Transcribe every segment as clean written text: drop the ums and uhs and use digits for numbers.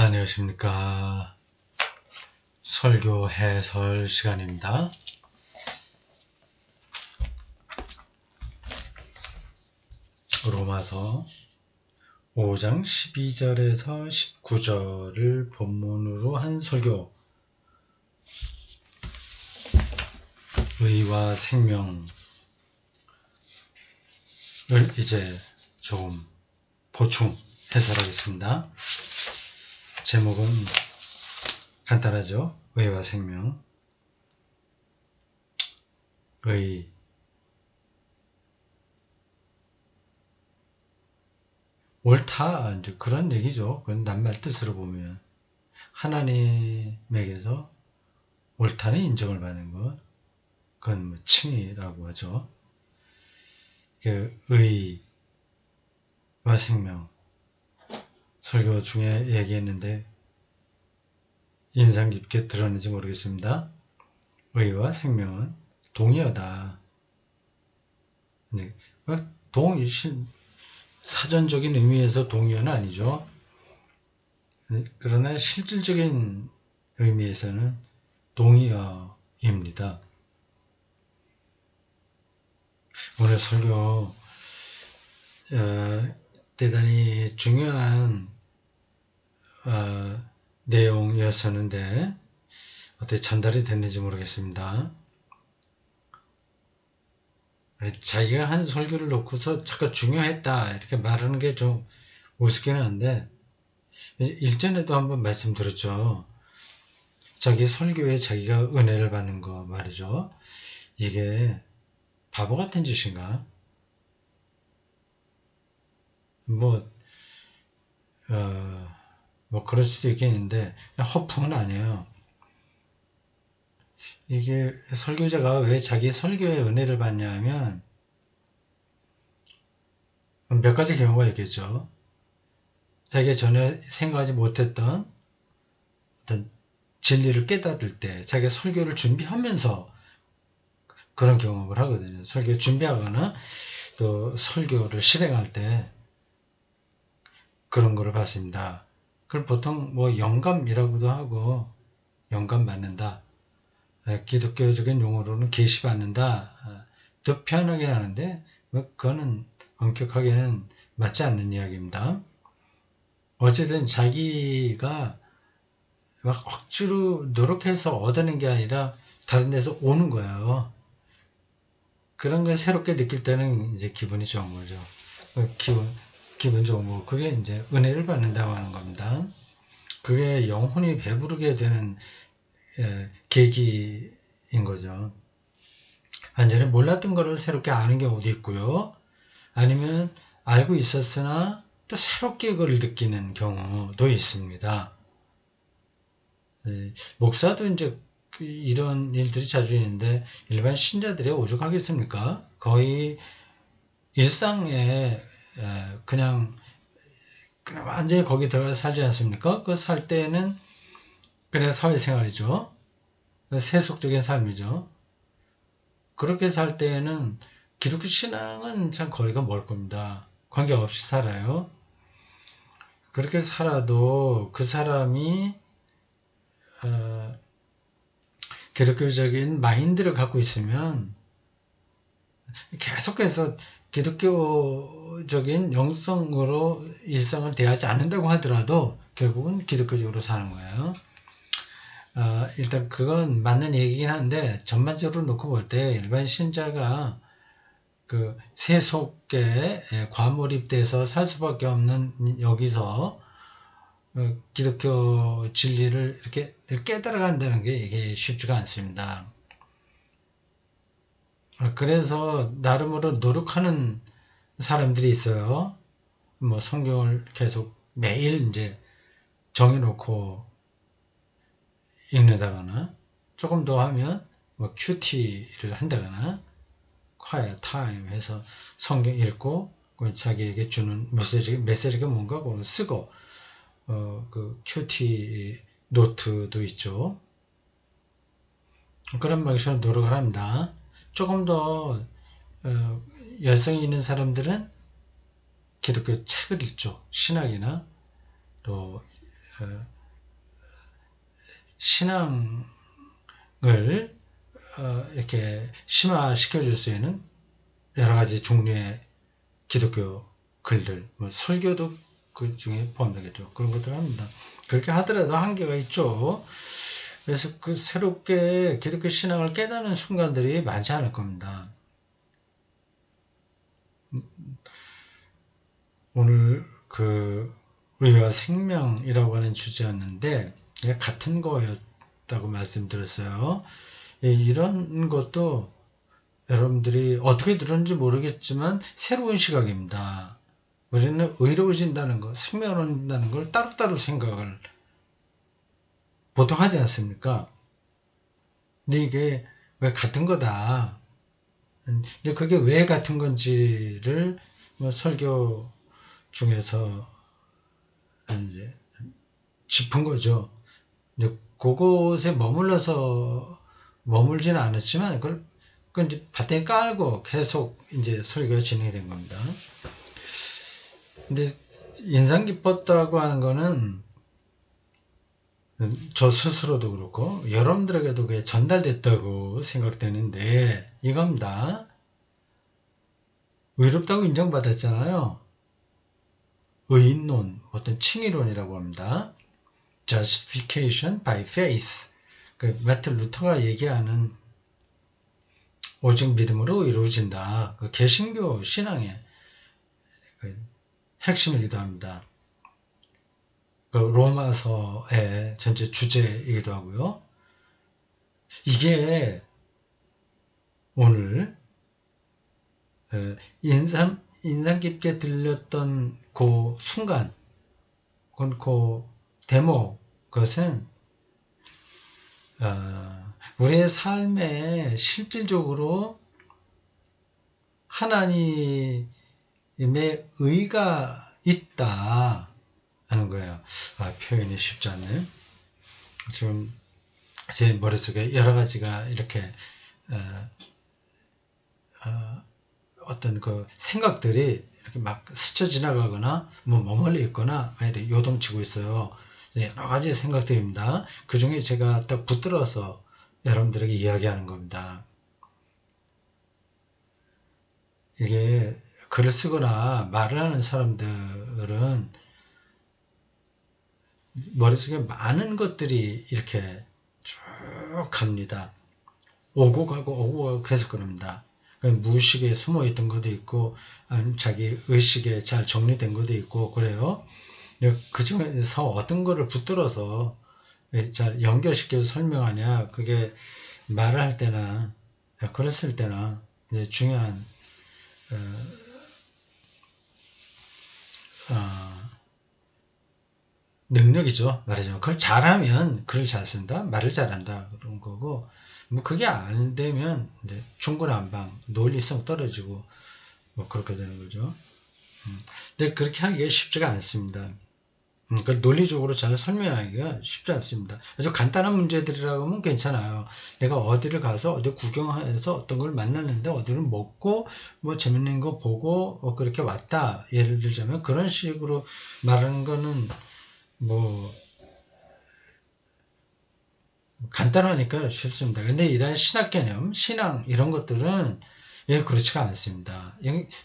안녕하십니까. 설교 해설 시간입니다. 로마서 5장 12절에서 19절을 본문으로 한 설교, 의와 생명을 이제 조금 보충 해설하겠습니다. 제목은 간단하죠. 의와 생명. 의, 옳다, 이제 그런 얘기죠. 그건 낱말 뜻으로 보면 하나님에게서 옳다는 인정을 받는 것, 그건 뭐 칭의라고 하죠. 그 의와 생명, 설교 중에 얘기했는데 인상 깊게 들었는지 모르겠습니다. 의와 생명은 동의어다. 네. 사전적인 의미에서 동의어는 아니죠. 그러나 실질적인 의미에서는 동의어입니다. 오늘 설교 대단히 중요한 내용이었었는데 어떻게 전달이 됐는지 모르겠습니다. 자기가 한 설교를 놓고서 자꾸 중요했다 이렇게 말하는 게 좀 우습긴 한데, 일전에도 한번 말씀드렸죠. 자기 설교에 자기가 은혜를 받는 거 말이죠. 이게 바보 같은 짓인가? 뭐 그럴 수도 있겠는데 허풍은 아니에요. 이게 설교자가 왜 자기 설교에 은혜를 받냐 하면 몇 가지 경우가 있겠죠. 자기가 전에 생각하지 못했던 어떤 진리를 깨달을 때 자기가 설교를 준비하면서 그런 경험을 하거든요. 설교 준비하거나 또 설교를 실행할 때 그런 거를 봤습니다. 그걸 보통 뭐 영감이라고도 하고, 영감 받는다, 기독교적인 용어로는 계시 받는다, 더 편하게 하는데 그거는 엄격하게는 맞지 않는 이야기입니다. 어쨌든 자기가 막 억지로 노력해서 얻는 게 아니라 다른 데서 오는 거예요. 그런 걸 새롭게 느낄 때는 이제 기분이 좋은 거죠. 기분 좋은 거. 그게 이제 은혜를 받는다고 하는 겁니다. 그게 영혼이 배부르게 되는 계기인 거죠. 완전히 몰랐던 거를 새롭게 아는 경우도 있고요. 아니면 알고 있었으나 또 새롭게 그걸 느끼는 경우도 있습니다. 목사도 이제 이런 일들이 자주 있는데 일반 신자들이 오죽하겠습니까? 거의 일상에 그냥 완전히 거기 들어가 살지 않습니까? 그 살 때는 그냥 사회생활이죠. 세속적인 삶이죠. 그렇게 살 때에는 기독교 신앙은 참 거리가 멀 겁니다. 관계없이 살아요. 그렇게 살아도 그 사람이 기독교적인 마인드를 갖고 있으면 계속해서 기독교적인 영성으로 일상을 대하지 않는다고 하더라도 결국은 기독교적으로 사는 거예요. 일단 그건 맞는 얘기긴 한데, 전반적으로 놓고 볼 때 일반 신자가 그 세속에 과몰입돼서 살 수밖에 없는 여기서 기독교 진리를 이렇게 깨달아간다는 게 이게 쉽지가 않습니다. 그래서 나름으로 노력하는 사람들이 있어요. 뭐 성경을 계속 매일 이제 정해놓고 읽는다거나, 조금 더 하면 뭐 큐티를 한다거나, quiet time 해서 성경 읽고 자기에게 주는 메시지가 뭔가 그걸 쓰고, 그 큐티 노트도 있죠. 그런 방식으로 노력을 합니다. 조금 더 열성이 있는 사람들은 기독교 책을 읽죠. 신학이나 또 어, 신앙을 이렇게 심화시켜 줄 수 있는 여러 가지 종류의 기독교 글들, 뭐 설교도 그 중에 포함되겠죠. 그런 것들을 합니다. 그렇게 하더라도 한계가 있죠. 그래서 그 새롭게 기독교 신앙을 깨닫는 순간들이 많지 않을 겁니다. 오늘 그 의와 생명이라고 하는 주제였는데 같은 거였다고 말씀드렸어요. 이런 것도 여러분들이 어떻게 들었는지 모르겠지만 새로운 시각입니다. 우리는 의로워진다는 것, 생명을 얻는다는 걸 따로따로 생각을 보통 하지 않습니까? 근데 이게 왜 같은 거다. 근데 그게 왜 같은 건지를 뭐 설교 중에서 이제 짚은 거죠. 근데 그곳에 머물지는 않았지만 그걸 이제 밭에 깔고 계속 이제 설교가 진행이 된 겁니다. 근데 인상 깊었다고 하는 거는 저 스스로도 그렇고 여러분들에게도 그게 전달됐다고 생각되는데 이겁니다. 의롭다고 인정받았잖아요. 의인론, 어떤 칭의론이라고 합니다. Justification by faith. 그 마틴 루터가 얘기하는 오직 믿음으로 이루어진다. 그 개신교 신앙의 그 핵심이기도 합니다. 그 로마서의 전체 주제이기도 하고요. 이게 오늘 인상 깊게 들렸던 그 순간, 그 데모, 그것은 우리의 삶에 실질적으로 하나님의 의가 있다 하는 거예요. 표현이 쉽지 않네요. 지금 제 머릿속에 여러 가지가 이렇게 어떤 그 생각들이 이렇게 막 스쳐 지나가거나 뭐 머물러 있거나 이렇게 요동치고 있어요. 여러 가지 생각들입니다. 그 중에 제가 딱 붙들어서 여러분들에게 이야기하는 겁니다. 이게 글을 쓰거나 말을 하는 사람들은 머릿속에 많은 것들이 이렇게 쭉 갑니다. 오고 가고 계속 그럽니다. 무의식에 숨어 있던 것도 있고 자기 의식에 잘 정리된 것도 있고 그래요. 그 중에서 어떤 거를 붙들어서 잘 연결시켜서 설명하냐, 그게 말을 할 때나 글을 쓸 때나 중요한 능력이죠. 말하자면 그걸 잘하면 글을 잘 쓴다, 말을 잘한다 그런 거고, 뭐 그게 안 되면 이제 중구난방, 논리성 떨어지고 뭐 그렇게 되는 거죠. 근데 그렇게 하기가 쉽지가 않습니다. 그걸 논리적으로 잘 설명하기가 쉽지 않습니다. 아주 간단한 문제들이라고 하면 괜찮아요. 내가 어디를 가서 어디 구경해서 어떤 걸 만났는데 어디를 먹고 뭐 재밌는 거 보고 그렇게 왔다. 예를 들자면 그런 식으로 말하는 거는 뭐 간단하니까 쉽습니다. 근데 이런 신학 개념, 신앙 이런 것들은 그렇지가 않습니다.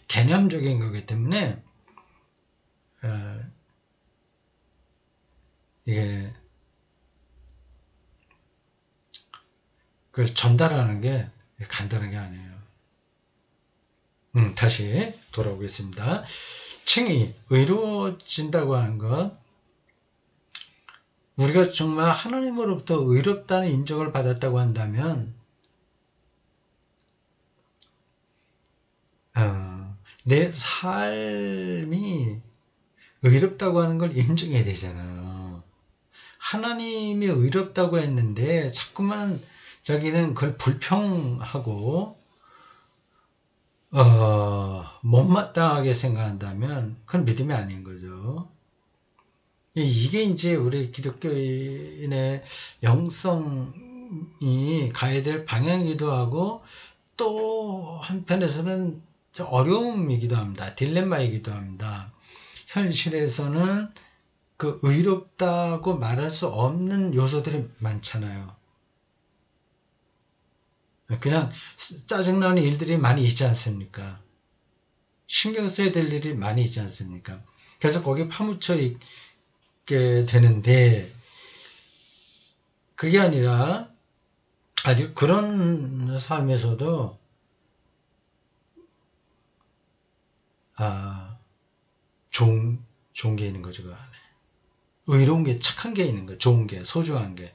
개념적인 거기 때문에 이게 그걸 전달하는 게 간단한 게 아니에요. 다시 돌아오겠습니다. 칭의, 의로워진다고 하는 것, 우리가 정말 하나님으로부터 의롭다는 인정을 받았다고 한다면 내 삶이 의롭다고 하는 걸 인정해야 되잖아요. 하나님이 의롭다고 했는데 자꾸만 자기는 그걸 불평하고 못마땅하게 생각한다면 그건 믿음이 아닌 거죠. 이게 이제 우리 기독교인의 영성이 가야 될 방향이기도 하고 또 한편에서는 어려움이기도 합니다. 딜레마이기도 합니다. 현실에서는 그 의롭다고 말할 수 없는 요소들이 많잖아요. 그냥 짜증나는 일들이 많이 있지 않습니까? 신경 써야 될 일이 많이 있지 않습니까? 그래서 거기에 파묻혀 있게 되는데, 그게 아니라 아주 그런 삶에서도 아, 좋은 게 있는 거죠. 그 안에. 의로운 게, 착한 게 있는 거예요. 좋은 게, 소중한 게.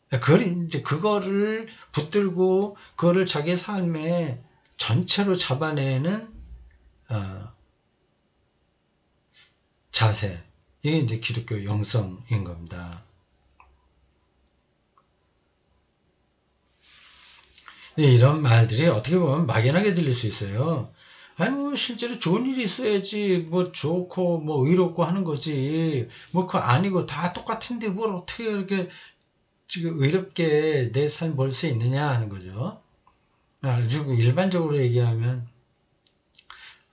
그걸 이제 그거를 붙들고 그거를 자기 삶의 전체로 잡아내는 어, 자세. 이게 이제 기독교 영성인 겁니다. 이런 말들이 어떻게 보면 막연하게 들릴 수 있어요. 아니, 뭐, 실제로 좋은 일이 있어야지, 뭐, 좋고, 뭐, 의롭고 하는 거지. 뭐, 그거 아니고 다 똑같은데 뭘 어떻게 이렇게 지금 의롭게 내 삶 벌 수 있느냐 하는 거죠. 아주 일반적으로 얘기하면,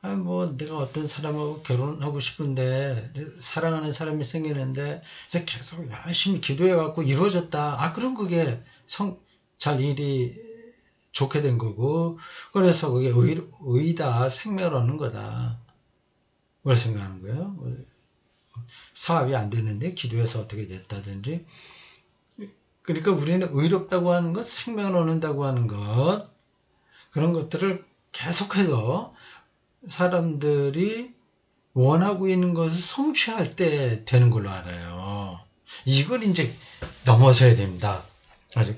아, 뭐, 내가 어떤 사람하고 결혼하고 싶은데, 사랑하는 사람이 생기는데, 이제 계속 열심히 기도해갖고 이루어졌다. 아, 그럼 그게 잘 일이 좋게 된 거고, 그래서 그게 의다, 생명을 얻는 거다. 그걸 생각하는 거예요. 사업이 안 됐는데 기도해서 어떻게 됐다든지. 그러니까 우리는 의롭다고 하는 것, 생명을 얻는다고 하는 것, 그런 것들을 계속해서 사람들이 원하고 있는 것을 성취할 때 되는 걸로 알아요. 이걸 이제 넘어서야 됩니다. 아직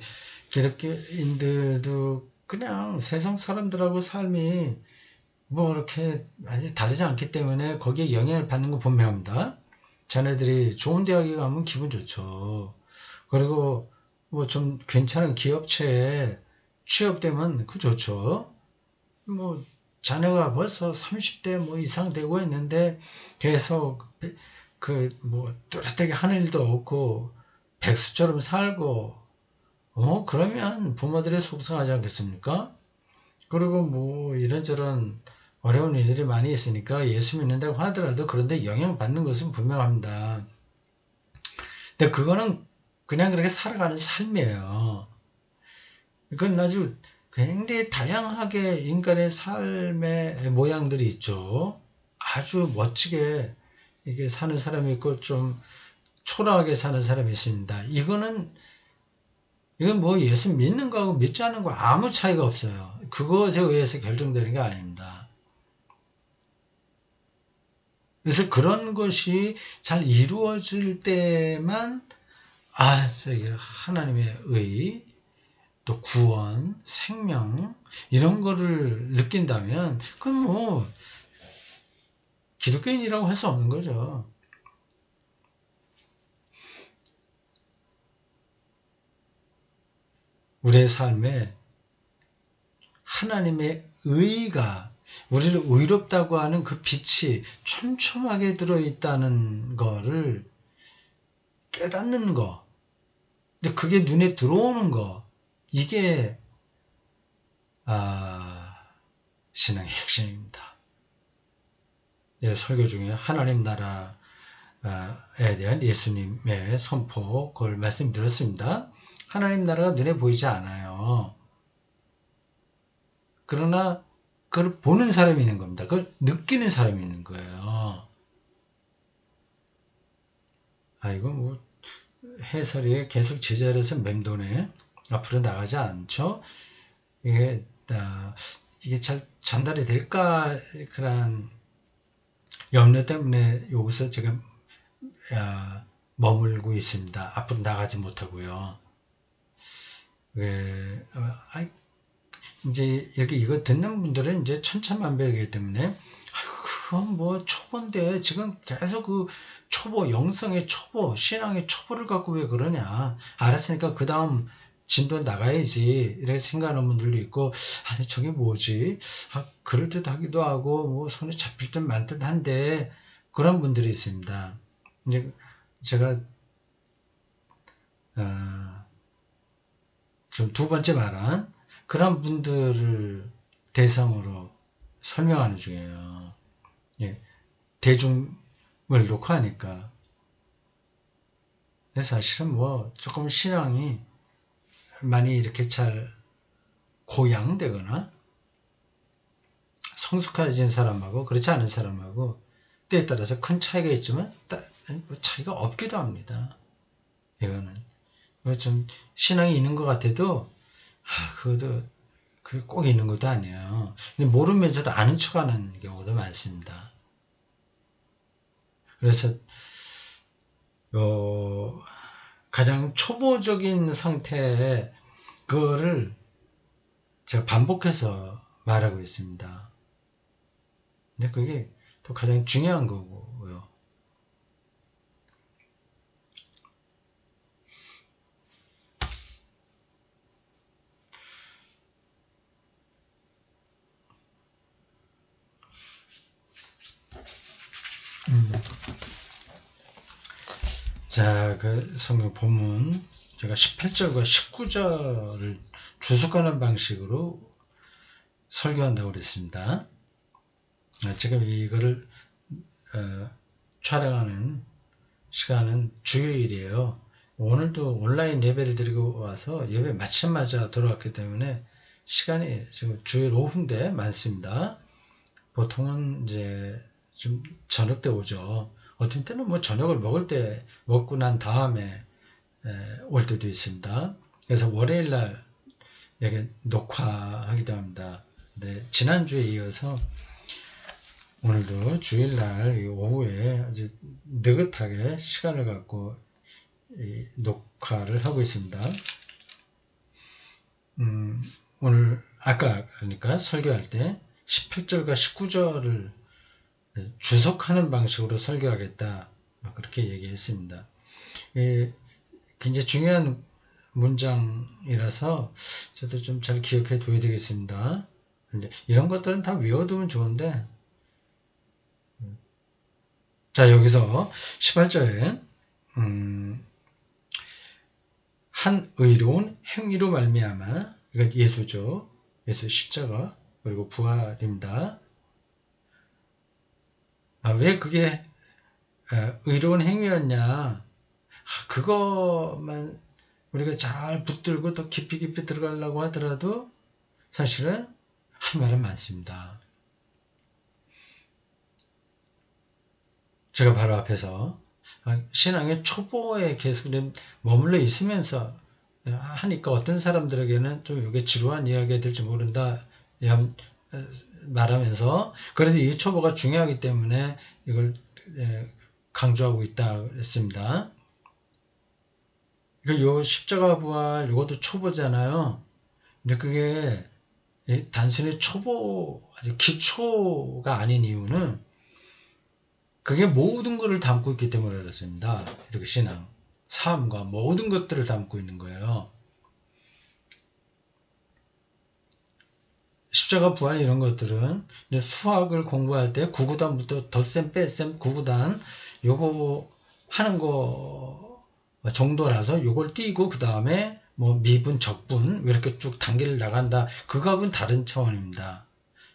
기독교인들도 그냥 세상 사람들하고 삶이 뭐 이렇게 많이 다르지 않기 때문에 거기에 영향을 받는 건 분명합니다. 자네들이 좋은 대학에 가면 기분 좋죠. 그리고 뭐 좀 괜찮은 기업체에 취업되면 그 좋죠. 뭐 자네가 벌써 30대 뭐 이상 되고 있는데 계속 그 뭐 뚜렷하게 하는 일도 없고 백수처럼 살고 그러면 부모들이 속상하지 않겠습니까? 그리고 뭐 이런저런 어려운 일들이 많이 있으니까 예수 믿는다고 하더라도 그런데 영향받는 것은 분명합니다. 근데 그거는 그냥 그렇게 살아가는 삶이에요. 그건 아주 굉장히 다양하게 인간의 삶의 모양들이 있죠. 아주 멋지게 이게 사는 사람이 있고 좀 초라하게 사는 사람이 있습니다. 이건 뭐 예수 믿는 거하고 믿지 않는 거 아무 차이가 없어요. 그것에 의해서 결정되는 게 아닙니다. 그래서 그런 것이 잘 이루어질 때만 저기 하나님의 의, 또 구원, 생명 이런 거를 느낀다면 그건 뭐 기독교인이라고 할 수 없는 거죠. 우리의 삶에 하나님의 의가 우리를 의롭다고 하는 그 빛이 촘촘하게 들어있다는 거를 깨닫는 거. 근데 그게 눈에 들어오는 거. 이게 신앙의 핵심입니다. 설교 중에 하나님 나라에 대한 예수님의 선포 그걸 말씀드렸습니다. 하나님 나라가 눈에 보이지 않아요. 그러나 그걸 보는 사람이 있는 겁니다. 그걸 느끼는 사람이 있는 거예요. 이거 뭐 해설이 계속 제자리에서 맴도네. 앞으로 나가지 않죠. 이게 잘 전달이 될까 그런 염려 때문에 여기서 제가 머물고 있습니다. 앞으로 나가지 못하고요. 이제 이렇게 이거 듣는 분들은 이제 천차만별이기 때문에 그건 뭐 초보인데 지금 계속 그 초보 영성의 초보 신앙의 초보를 갖고 왜 그러냐 알았으니까 그 다음 진도 나가야지 이렇게 생각하는 분들도 있고 아니 저게 뭐지 그럴듯하기도 하고 뭐 손에 잡힐 듯 말 듯 한데 그런 분들이 있습니다. 이제 제가 좀 두 번째 말한 그런 분들을 대상으로 설명하는 중이에요. 예, 대중 놓고 하니까. 사실은 뭐 조금 신앙이 많이 이렇게 잘 고양되거나 성숙해진 사람하고 그렇지 않은 사람하고 때에 따라서 큰 차이가 있지만 차이가 없기도 합니다. 이거는 좀 신앙이 있는 것 같아도 그것도 꼭 있는 것도 아니에요. 모르면서도 아는 척하는 경우도 많습니다. 그래서 가장 초보적인 상태에 그거를 제가 반복해서 말하고 있습니다. 근데 그게 또 가장 중요한 거고요. 자, 그 성경 본문 제가 18절과 19절을 주석하는 방식으로 설교한다고 그랬습니다. 지금 이거를 촬영하는 시간은 주요일이에요. 오늘도 온라인 예배를 드리고 와서 예배 마치자마자 돌아왔기 때문에 시간이 지금 주일 오후인데 많습니다. 보통은 이제 좀 저녁 때 오죠. 어떤 때는 뭐 저녁을 먹고 난 다음에 올 때도 있습니다. 그래서 월요일 날 이렇게 녹화하기도 합니다. 네, 지난주에 이어서 오늘도 주일날 오후에 아주 느긋하게 시간을 갖고 녹화를 하고 있습니다. 오늘 아까 그러니까 설교할 때 18절과 19절을 주석하는 방식으로 설교하겠다 그렇게 얘기했습니다. 굉장히 중요한 문장이라서 저도 좀 잘 기억해 둬야 되겠습니다. 이런 것들은 다 외워두면 좋은데 자 여기서 18절에 한 의로운 행위로 말미암아 이건 예수죠. 예수 십자가 그리고 부활입니다. 왜 그게 의로운 행위였냐? 그것만 우리가 잘 붙들고 더 깊이 들어가려고 하더라도 사실은 할 말은 많습니다. 제가 바로 앞에서 신앙의 초보에 계속 머물러 있으면서 하니까 어떤 사람들에게는 좀 이게 지루한 이야기가 될지 모른다 말하면서 그래서 이 초보가 중요하기 때문에 이걸 강조하고 있다 했습니다. 요 십자가 부활 이것도 초보잖아요. 근데 그게 단순히 초보 기초가 아닌 이유는 그게 모든 것을 담고 있기 때문에 그렇습니다. 그 신앙, 삶과 모든 것들을 담고 있는 거예요. 십자가 부활 이런 것들은 수학을 공부할 때 구구단부터 덧셈, 뺄셈, 구구단 요거 하는 거 정도라서 요걸 띄고 그 다음에 뭐 미분, 적분 이렇게 쭉 단계를 나간다. 그거하고는 다른 차원입니다.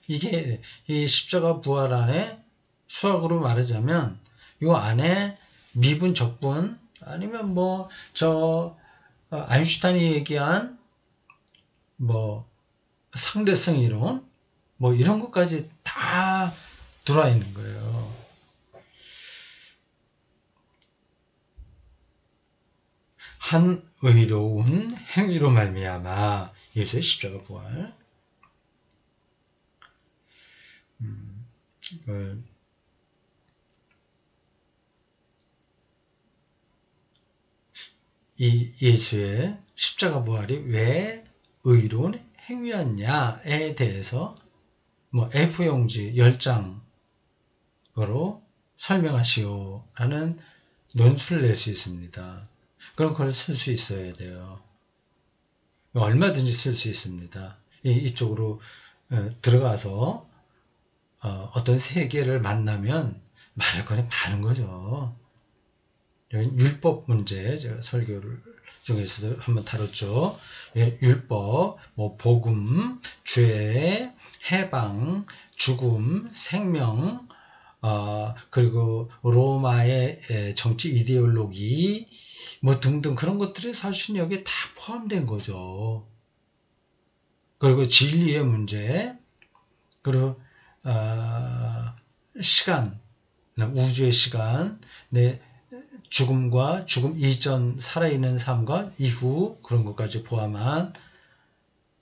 이게 이 십자가 부활 안에 수학으로 말하자면 요 안에 미분, 적분 아니면 뭐 저 아인슈타인이 얘기한 뭐 상대성 이론 뭐 이런 것까지 다 들어와 있는 거예요. 한 의로운 행위로 말미암아 예수의 십자가 부활. 이 예수의 십자가 부활이 왜 의로운 행위였냐에 대해서 뭐 F용지 10장으로 설명하시오라는 논술을 낼 수 있습니다. 그럼 그걸 쓸 수 있어야 돼요. 얼마든지 쓸 수 있습니다. 이쪽으로 들어가서 어떤 세계를 만나면 말할 거는 많은 거죠. 율법 문제 제가 설교를 중에서도 한번 다뤘죠. 율법, 뭐 복음, 죄, 해방, 죽음, 생명, 그리고 로마의 정치 이데올로기 뭐 등등 그런 것들이 사실 여기에 다 포함된 거죠. 그리고 진리의 문제, 그리고 시간, 우주의 시간, 내 죽음과 죽음 이전 살아있는 삶과 이후 그런 것까지 포함한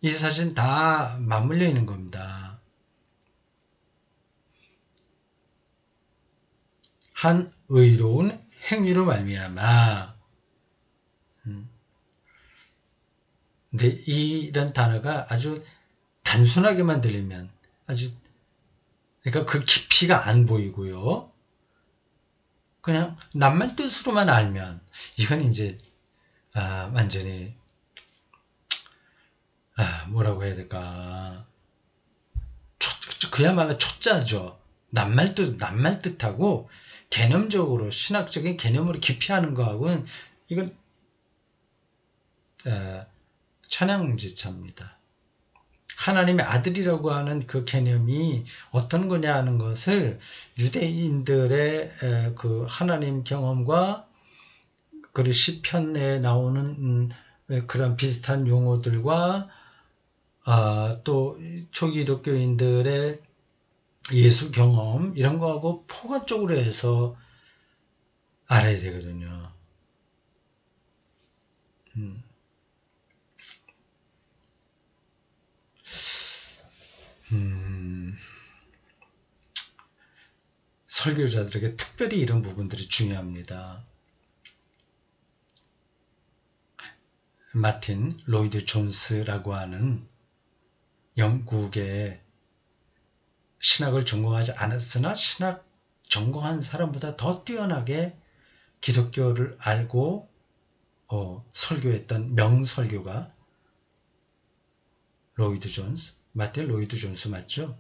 이 사실은 다 맞물려 있는 겁니다. 한 의로운 행위로 말미암아. 근데 이런 단어가 아주 단순하게만 들리면 아주 그러니까 그 깊이가 안 보이고요. 그냥 낱말 뜻으로만 알면 이건 이제 완전히 뭐라고 해야 될까? 그야말로 초짜죠. 낱말 뜻하고 개념적으로 신학적인 개념으로 깊이 하는 거하고는 이건 천양지차입니다. 하나님의 아들이라고 하는 그 개념이 어떤 거냐 하는 것을 유대인들의 그 하나님 경험과 그리고 시편에 나오는 그런 비슷한 용어들과 또 초기독교인들의 예수 경험 이런 거하고 포괄적으로 해서 알아야 되거든요. 설교자들에게 특별히 이런 부분들이 중요합니다. 마틴 로이드 존스라고 하는 영국의 신학을 전공하지 않았으나 신학 전공한 사람보다 더 뛰어나게 기독교를 알고 설교했던 명설교가 로이드 존스, 마틴 로이드 존스 맞죠?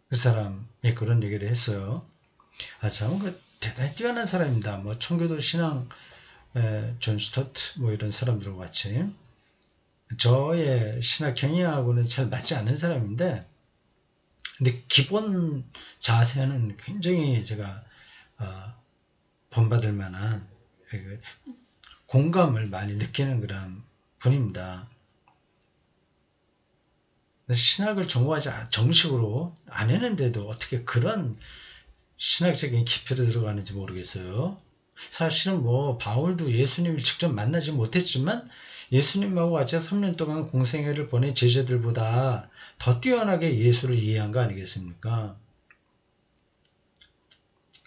그 사람이 그런 얘기를 했어요. 참, 대단히 뛰어난 사람입니다. 뭐, 청교도 신앙, 존 스토트, 뭐, 이런 사람들과 같이. 저의 신학 경영하고는 잘 맞지 않는 사람인데, 근데 기본 자세는 굉장히 제가, 본받을 만한, 공감을 많이 느끼는 그런 분입니다. 신학을 전공하지 정식으로 안 했는데도 어떻게 그런 신학적인 깊이로 들어가는지 모르겠어요. 사실은 뭐 바울도 예수님을 직접 만나지 못했지만 예수님하고 같이 3년 동안 공생애를 보낸 제자들보다 더 뛰어나게 예수를 이해한 거 아니겠습니까?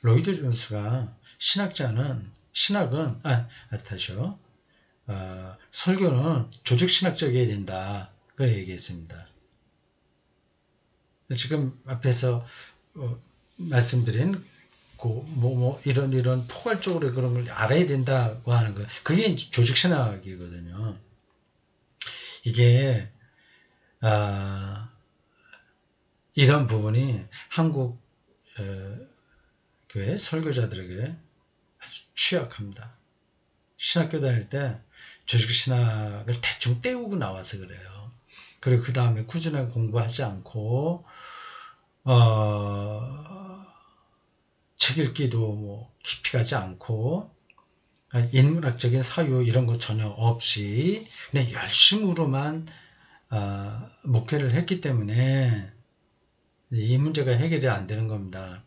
로이드 존스가 다시요. 설교는 조직신학적이어야 된다. 그 얘기했습니다. 지금 앞에서 말씀드린 이런 포괄적으로 그런 걸 알아야 된다고 하는 거, 그게 조직신학이거든요. 이게 이런 부분이 한국 교회 설교자들에게 아주 취약합니다. 신학교 다닐 때 조직신학을 대충 때우고 나와서 그래요. 그리고 그 다음에 꾸준하게 공부하지 않고 책 읽기도 뭐 깊이 가지 않고 인문학적인 사유 이런 거 전혀 없이 그냥 열심으로만 목회를 했기 때문에 이 문제가 해결이 안 되는 겁니다.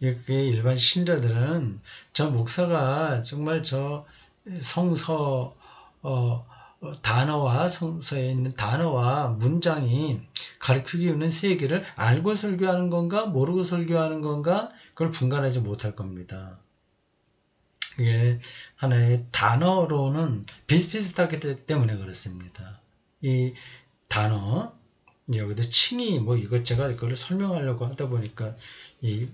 일반 신자들은 저 목사가 정말 저 성서 단어와 성서에 있는 단어와 문장이 가르치기 있는 세계를 알고 설교하는 건가 모르고 설교하는 건가 그걸 분간하지 못할 겁니다. 이게 하나의 단어로는 비슷비슷하기 때문에 그렇습니다. 이 단어 여기도 칭의 뭐 이것저것 그걸 설명하려고 하다 보니까 이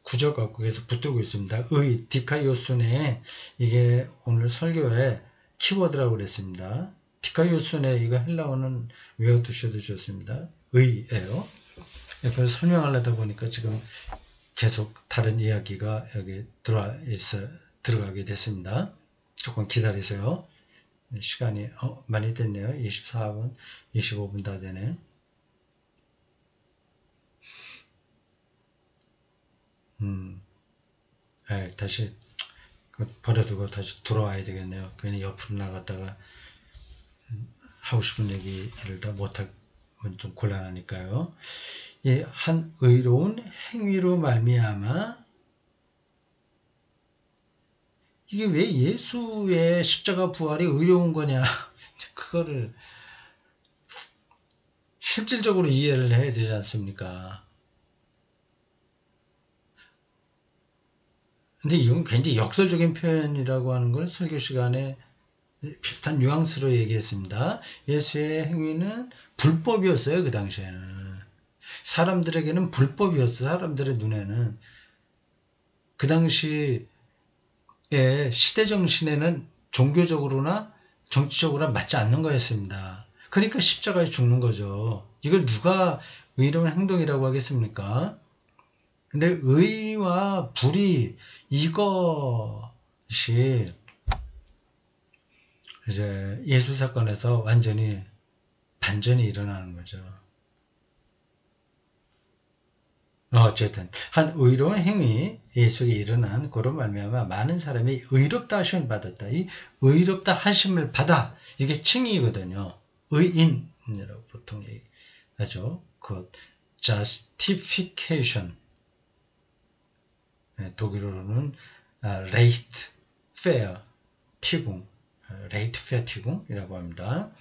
구절 갖고 계속 붙들고 있습니다. 디카이오순에 이게 오늘 설교에 키워드라고 그랬습니다. 디카이오순에 이거 헬라어는 외워두셔도 좋습니다. 의예요. 그걸 설명하려다 보니까 지금 계속 다른 이야기가 여기 들어가게 됐습니다. 조금 기다리세요. 시간이 많이 됐네요. 24분, 25분 다 되네. 다시 버려두고 다시 돌아와야 되겠네요. 괜히 옆으로 나갔다가 하고 싶은 얘기를 다 못하면 좀 곤란하니까요. 이 한 의로운 행위로 말미암아 이게 왜 예수의 십자가 부활이 의로운 거냐? 그거를 실질적으로 이해를 해야 되지 않습니까? 근데 이건 굉장히 역설적인 표현이라고 하는 걸 설교 시간에 비슷한 뉘앙스로 얘기했습니다. 예수의 행위는 불법이었어요, 그 당시에는. 사람들에게는 불법이었어요, 사람들의 눈에는. 그 당시의 시대 정신에는 종교적으로나 정치적으로나 맞지 않는 거였습니다. 그러니까 십자가에 죽는 거죠. 이걸 누가 의로운 행동이라고 하겠습니까? 근데 의와 불이 이것이 이제 예수 사건에서 완전히 반전이 일어나는 거죠. 어쨌든 한 의로운 행위 예수에게 일어난 그로 말미암아 많은 사람이 의롭다 하심을 받았다. 이 의롭다 하심을 받아 이게 칭의거든요. 의인이라고 보통 얘기하죠. 그 justification 독일어로는 rate fair 티궁 rate fair 티궁이라고 합니다.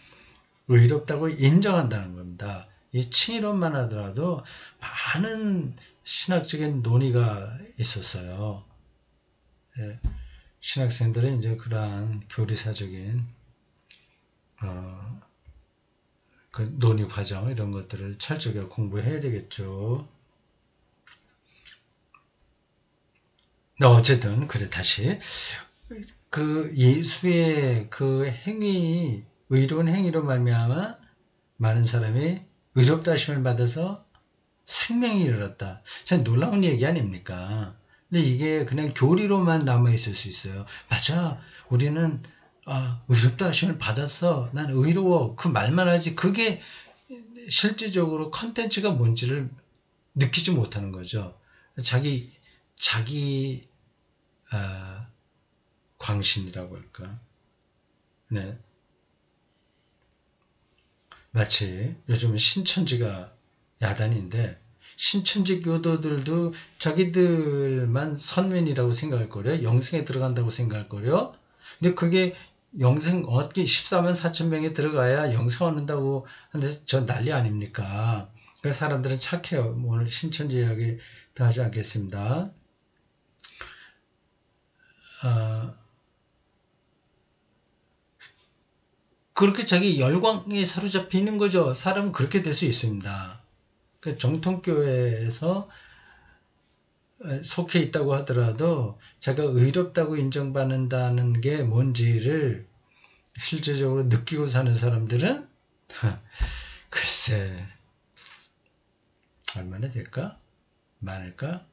의롭다고 인정한다는 겁니다. 이 칭의론만 하더라도 많은 신학적인 논의가 있었어요. 신학생들은 이제 그러한 교리사적인 그 논의 과정 이런 것들을 철저하게 공부해야 되겠죠. 어쨌든 그래 다시 그 예수의 그 행위 의로운 행위로 말미암아 많은 사람이 의롭다 하심을 받아서 생명이 이르렀다. 참 놀라운 얘기 아닙니까? 근데 이게 그냥 교리로만 남아있을 수 있어요. 맞아. 우리는 의롭다 하심을 받았어. 난 의로워. 그 말만 하지. 그게 실질적으로 컨텐츠가 뭔지를 느끼지 못하는 거죠. 자기 광신이라고 할까. 네. 마치 요즘은 신천지가 야단인데 신천지 교도들도 자기들만 선민이라고 생각할 거래요. 영생에 들어간다고 생각할 거래요. 근데 그게 영생 어떻게 14만 4천 명이 들어가야 영생 얻는다고 하는데 저 난리 아닙니까? 그래서 사람들은 착해요. 오늘 신천지 이야기 다 하지 않겠습니다. 그렇게 자기 열광에 사로잡히는 거죠. 사람은 그렇게 될 수 있습니다. 그 정통교회에서 속해 있다고 하더라도 자기가 의롭다고 인정받는다는 게 뭔지를 실제적으로 느끼고 사는 사람들은 글쎄 얼마나 될까? 많을까?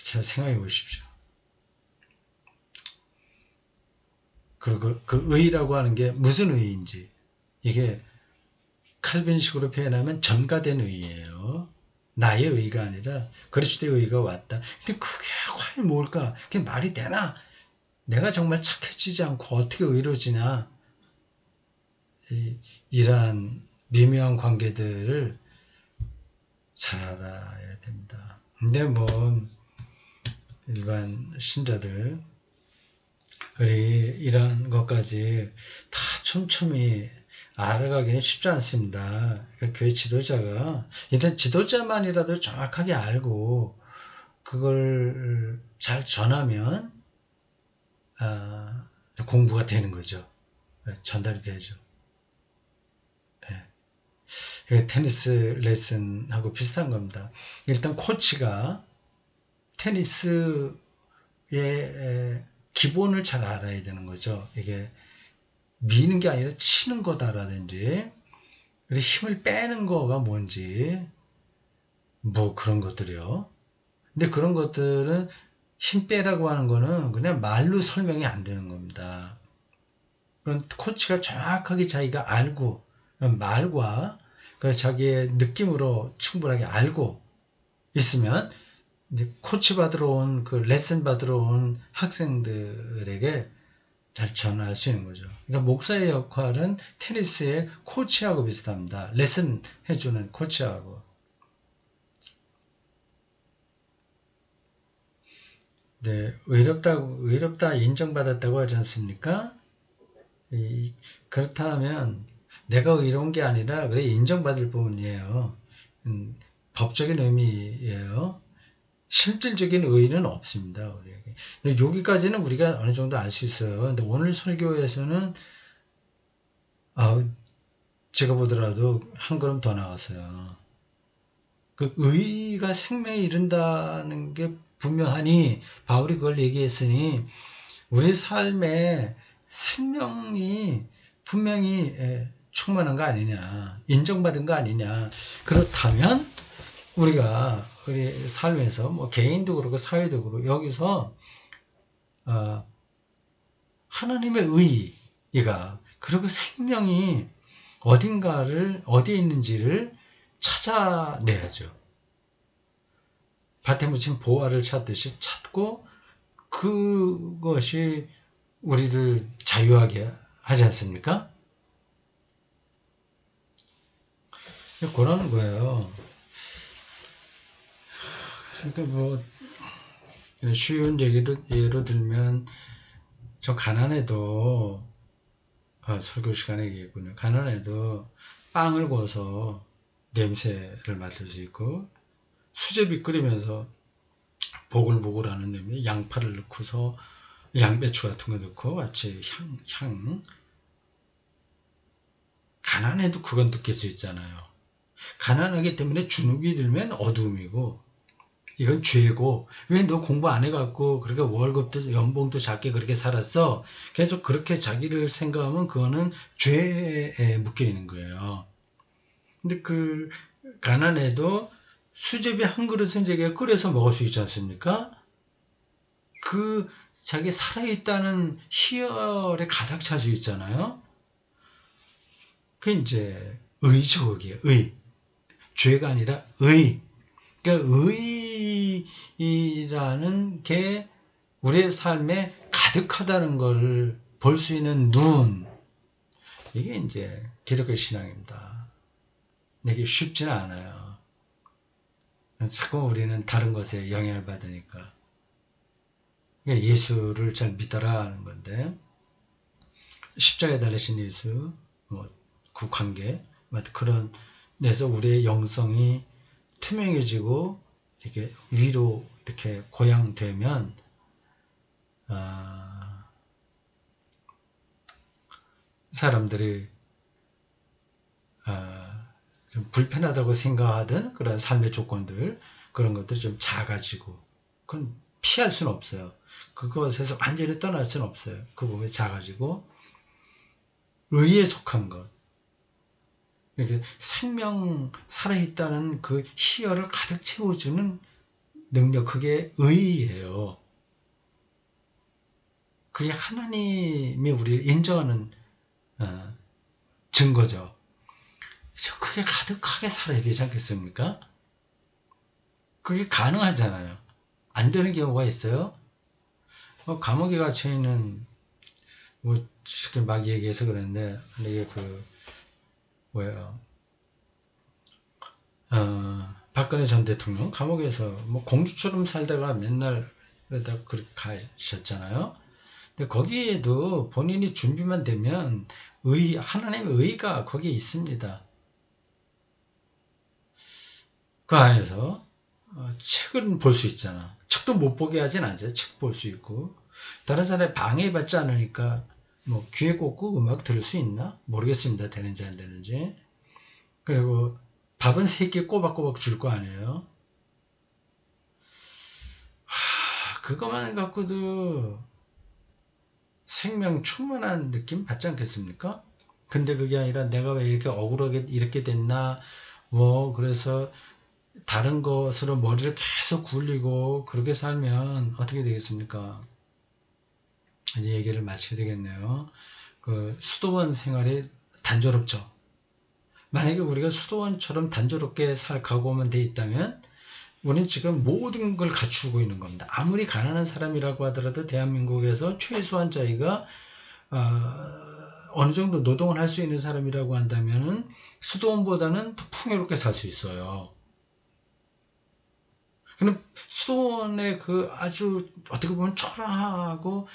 잘 생각해 보십시오. 그리고 그 의라고 하는 게 무슨 의인지 이게 칼빈식으로 표현하면 전가된 의예요. 나의 의가 아니라 그리스도의 의가 왔다. 근데 그게 과연 뭘까? 그게 말이 되나? 내가 정말 착해지지 않고 어떻게 의로지냐? 이러한 미묘한 관계들을 잘 알아야 됩니다. 근데 뭐 일반 신자들 이런 것까지 다 촘촘히 알아가기는 쉽지 않습니다. 그러니까 교회 지도자가 일단 지도자만이라도 정확하게 알고 그걸 잘 전하면 공부가 되는 거죠. 전달이 되죠. 테니스 레슨하고 비슷한 겁니다. 일단 코치가 테니스의 기본을 잘 알아야 되는 거죠. 이게 미는 게 아니라 치는 거다라든지 힘을 빼는 거가 뭔지 뭐 그런 것들이요. 근데 그런 것들은 힘 빼라고 하는 거는 그냥 말로 설명이 안 되는 겁니다. 그건 코치가 정확하게 자기가 알고 말과 자기의 느낌으로 충분하게 알고 있으면 이제 코치 받으러 온, 그 레슨 받으러 온 학생들에게 잘 전할 수 있는 거죠. 그러니까 목사의 역할은 테니스의 코치하고 비슷합니다. 레슨 해주는 코치하고. 네, 의롭다 인정받았다고 하지 않습니까? 그렇다면 내가 의로운 게 아니라 그래 인정받을 부분이에요. 음, 법적인 의미예요. 실질적인 의의는 없습니다. 우리에게. 근데 여기까지는 우리가 어느 정도 알 수 있어요. 근데 오늘 설교에서는 제가 보더라도 한 걸음 더 나갔어요. 그 의의가 생명에 이른다는 게 분명하니 바울이 그걸 얘기했으니 우리 삶에 생명이 분명히 충만한 거 아니냐, 인정받은 거 아니냐. 그렇다면 우리 삶에서 뭐 개인도 그렇고 사회도 그렇고 여기서 하나님의 의가 그리고 생명이 어디에 있는지를 찾아내야죠. 밭에 묻힌 보화를 찾듯이 찾고 그것이 우리를 자유하게 하지 않습니까? 그러는 거예요. 그러니까 뭐 쉬운 예로 들면 저 가난해도 설교 시간에 얘기했군요. 가난해도 빵을 구워서 냄새를 맡을 수 있고 수제비 끓이면서 보글보글하는 냄새 양파를 넣고서 양배추 같은 거 넣고 같이 향 가난해도 그건 느낄 수 있잖아요. 가난하기 때문에 주눅이 들면 어두움이고 이건 죄고 왜 너 공부 안 해갖고 그렇게 월급도 연봉도 작게 그렇게 살았어? 계속 그렇게 자기를 생각하면 그거는 죄에 묶여 있는 거예요. 근데 그 가난해도 수제비 한 그릇은 제가 끓여서 먹을 수 있지 않습니까? 그 자기 살아있다는 희열에 가득 찰 수 있잖아요. 그 이제 의죠, 그게 의. 죄가 아니라 의. 그러니까 의라는 게 우리의 삶에 가득하다는 것을 볼 수 있는 눈. 이게 이제 기독교 신앙입니다. 이게 쉽지는 않아요. 자꾸 우리는 다른 것에 영향을 받으니까. 예수를 잘 믿어라 하는 건데, 십자가에 달리신 예수, 그 관계, 그런 데서 우리의 영성이 투명해지고 이렇게 위로 이렇게 고양되면 사람들이 좀 불편하다고 생각하던 그런 삶의 조건들 그런 것들 좀 작아지고 그건 피할 수는 없어요. 그것에서 완전히 떠날 수는 없어요. 그 부분이 작아지고 의에 속한 것 이렇게 생명 살아있다는 그 희열을 가득 채워주는 능력 그게 의예요. 그게 하나님이 우리를 인정하는 증거죠. 그게 가득하게 살아야 되지 않겠습니까? 그게 가능하잖아요. 안 되는 경우가 있어요. 감옥에 갇혀있는 뭐 이렇게 막 얘기해서 그랬는데 이게 박근혜 전 대통령 감옥에서 뭐 공주처럼 살다가 맨날 그러다 그렇게 가셨잖아요. 근데 거기에도 본인이 준비만 되면 하나님의 의가 거기에 있습니다. 그 안에서 책은 볼 수 있잖아. 책도 못 보게 하진 않죠. 책 볼 수 있고 다른 사람이 방해받지 않으니까 뭐 귀에 꽂고 음악 들을 수 있나? 모르겠습니다. 되는지 안 되는지. 그리고 밥은 3끼 꼬박꼬박 줄 거 아니에요. 그것만 갖고도 생명 충만한 느낌 받지 않겠습니까? 근데 그게 아니라 내가 왜 이렇게 억울하게 이렇게 됐나 뭐 그래서 다른 것으로 머리를 계속 굴리고 그렇게 살면 어떻게 되겠습니까? 이제 얘기를 마쳐야 되겠네요. 그 수도원 생활이 단조롭죠. 만약에 우리가 수도원처럼 단조롭게 살 각오만 돼 있다면 우리는 지금 모든 걸 갖추고 있는 겁니다. 아무리 가난한 사람이라고 하더라도 대한민국에서 최소한 자기가 어느 정도 노동을 할 수 있는 사람이라고 한다면은 수도원보다는 더 풍요롭게 살 수 있어요. 근데 수도원의 그 아주 어떻게 보면 초라하고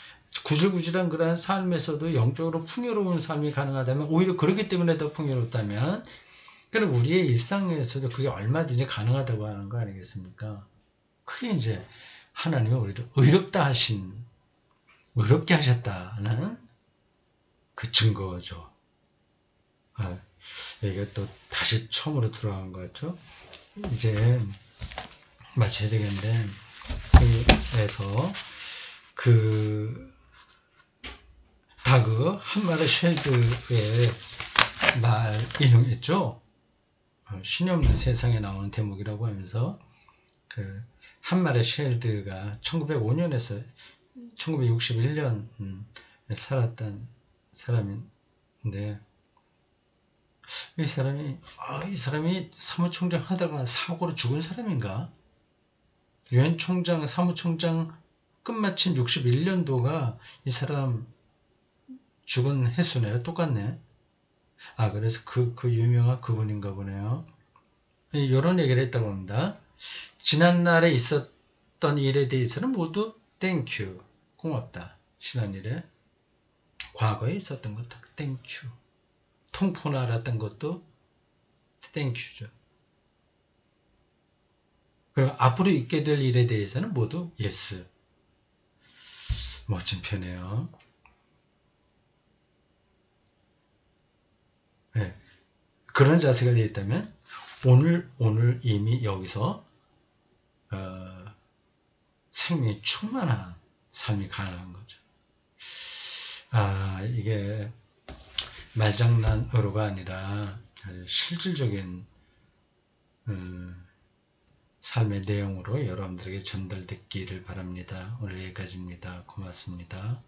구질구질한 그런 삶에서도 영적으로 풍요로운 삶이 가능하다면, 오히려 그렇기 때문에 더 풍요롭다면, 그럼 우리의 일상에서도 그게 얼마든지 가능하다고 하는 거 아니겠습니까? 그게 이제 하나님이 우리를 의롭게 하셨다는 그 증거죠. 이게 또 다시 처음으로 들어간 것 같죠? 이제 마쳐야 되겠는데, 여기에서 그 다그 함마르쉘드의 말 인용했죠. 신이 없는 세상에 나오는 대목이라고 하면서, 그 함마르쉘드가 1905년에서 1961년 살았던 사람인데, 이 사람이 사무총장 하다가 사고로 죽은 사람인가? 유엔 총장, 사무총장 끝마친 61년도가 이 사람 죽은 해수네요. 똑같네. 그래서 그 유명한 그분인가 보네요. 이런 얘기를 했다고 합니다. 지난날에 있었던 일에 대해서는 모두 땡큐, 고맙다. 지난 일에. 과거에 있었던 것도 땡큐. 통포나 알았던 것도 땡큐죠. 그리고 앞으로 있게 될 일에 대해서는 모두 예스. 멋진 표현이에요. 네. 그런 자세가 되어 있다면 오늘 이미 여기서 생명이 충만한 삶이 가능한 거죠. 이게 말장난으로가 아니라 아주 실질적인 삶의 내용으로 여러분들에게 전달됐기를 바랍니다. 오늘 여기까지입니다. 고맙습니다.